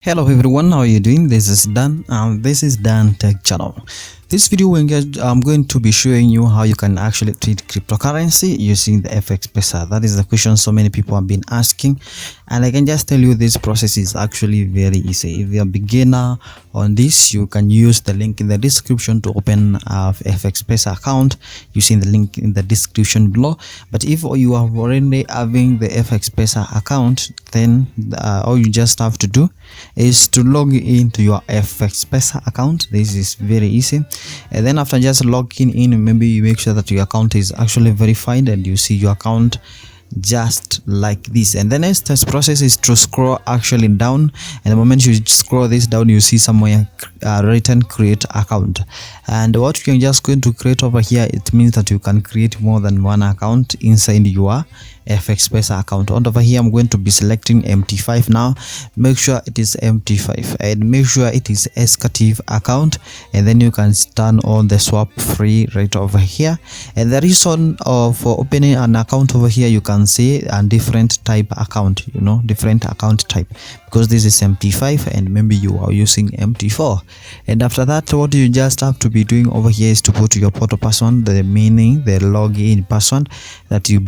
Hello everyone, how are you doing? This is Dan. This is Dan Tech Channel. This video I'm going to be showing you how you can actually trade cryptocurrency using the FXPESA. That is the question so many people have been asking, and I can just tell you this process is actually very easy. If you're a beginner on this, you can use the link in the description to open a FXPESA account using the link in the description below. But if you are already having the FXPESA account, then all you just have to do is to log into your FXPESA account. This is very easy. And then after just logging in, maybe you make sure that your account is actually verified and you see your account just like this. And the next process is to scroll actually down, and the moment you scroll this down, you see somewhere written create account. And what you're just going to create over here, it means that you can create more than one account inside your FXPESA account. On over here, I'm going to be selecting MT5 now. Make sure it is MT5 and make sure it is escative account, and then you can turn on the swap free right over here. And the reason for opening an account over here, you can see a different type account, different account type, because this is MT5 and maybe you are using MT4. And after that, what you just have to be doing over here is to put your portal password, the login password that you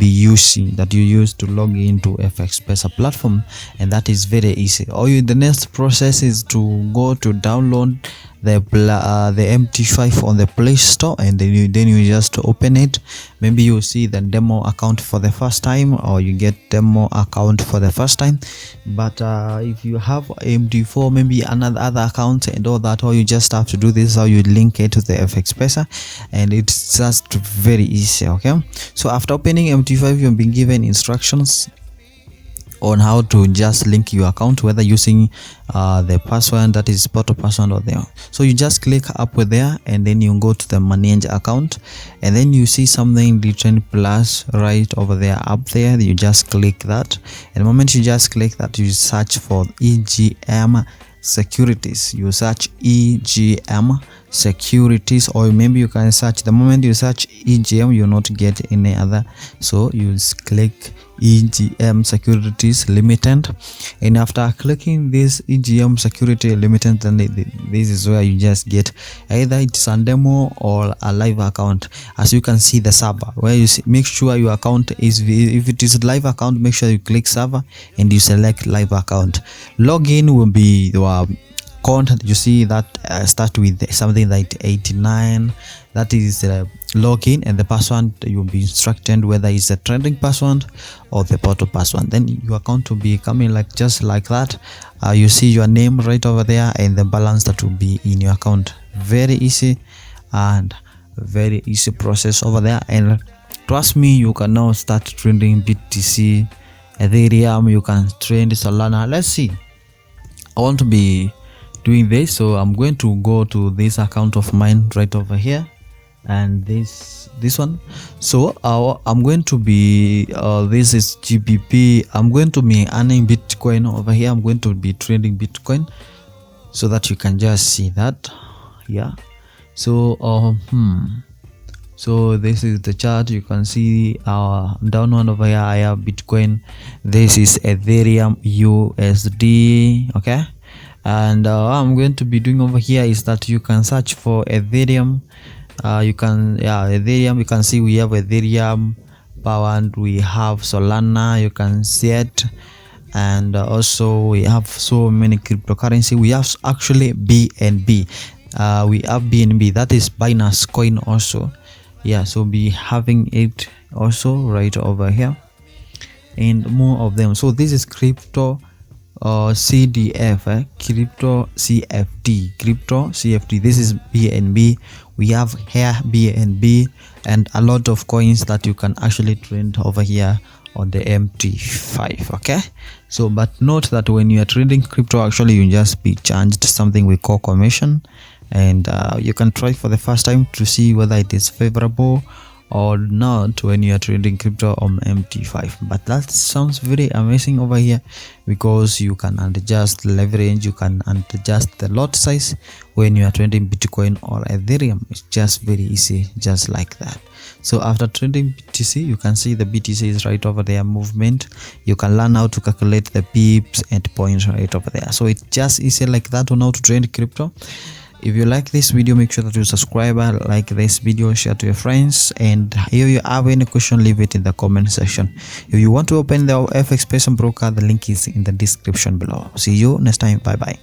use to log into FXPESA platform, and that is very easy. The next process is to go to download the MT5 on the Play Store, and then you just open it. Maybe you see the demo account for the first time, or you get demo account for the first time. But if you have MT4, maybe other account and all that, all you just have to do this is how you link it to the FXPESA, and it's just very easy. Okay, so after opening MT5, you've been given instructions on how to just link your account, whether using the password, that is portal password, or there. So you just click up there, and then you go to the manage account, and then you see something written plus right over there up there. You just click that, and the moment you just click that, you search for EGM securities. You search EGM securities, or maybe you can search, the moment you search EGM, you'll not get any other, so you click EGM Securities Limited. And after clicking this EGM Security Limited, then this is where you just get either it's a demo or a live account. As you can see, the server where you see, make sure your account is, if it is a live account, make sure you click server and you select live account. Login will be your content. You see that start with something like 89. That is login, and the password you'll be instructed whether it's a trending password or the portal password. Then your account will be coming like just like that. You see your name right over there and the balance that will be in your account. Very easy and very easy process over there, and trust me, you can now start trading BTC, Ethereum, you can trade Solana. Let's see, I want to be doing this, so I'm going to go to this account of mine right over here, and this one. So I'm going to be this is GBP. I'm going to be earning Bitcoin over here. I'm going to be trading Bitcoin, so that you can just see that. Yeah, so so this is the chart. You can see down one over here I have Bitcoin. This is Ethereum USD. Okay, and what I'm going to be doing over here is that you can search for Ethereum. Ethereum, you can see we have Ethereum power, and we have Solana, you can see it, and also we have so many cryptocurrency. We have actually BNB, we have BNB, that is Binance coin also. Yeah, so be having it also right over here, and more of them. So this is crypto CDF, crypto CFD. This is BNB. We have here BNB and a lot of coins that you can actually trade over here on the MT5. Okay, so but note that when you are trading crypto, actually you just be charged something we call commission, and you can try for the first time to see whether it is favorable or not when you are trading crypto on MT5. But that sounds very amazing over here, because you can adjust leverage, you can adjust the lot size when you are trading Bitcoin or Ethereum. It's just very easy, just like that. So after trading BTC, you can see the BTC is right over there movement. You can learn how to calculate the pips and points right over there. So it's just easy like that on how to trade crypto. If you like this video, make sure that you subscribe, like this video, share to your friends, and if you have any question, leave it in the comment section. If you want to open the FXPESA broker, the link is in the description below. See you next time. Bye bye.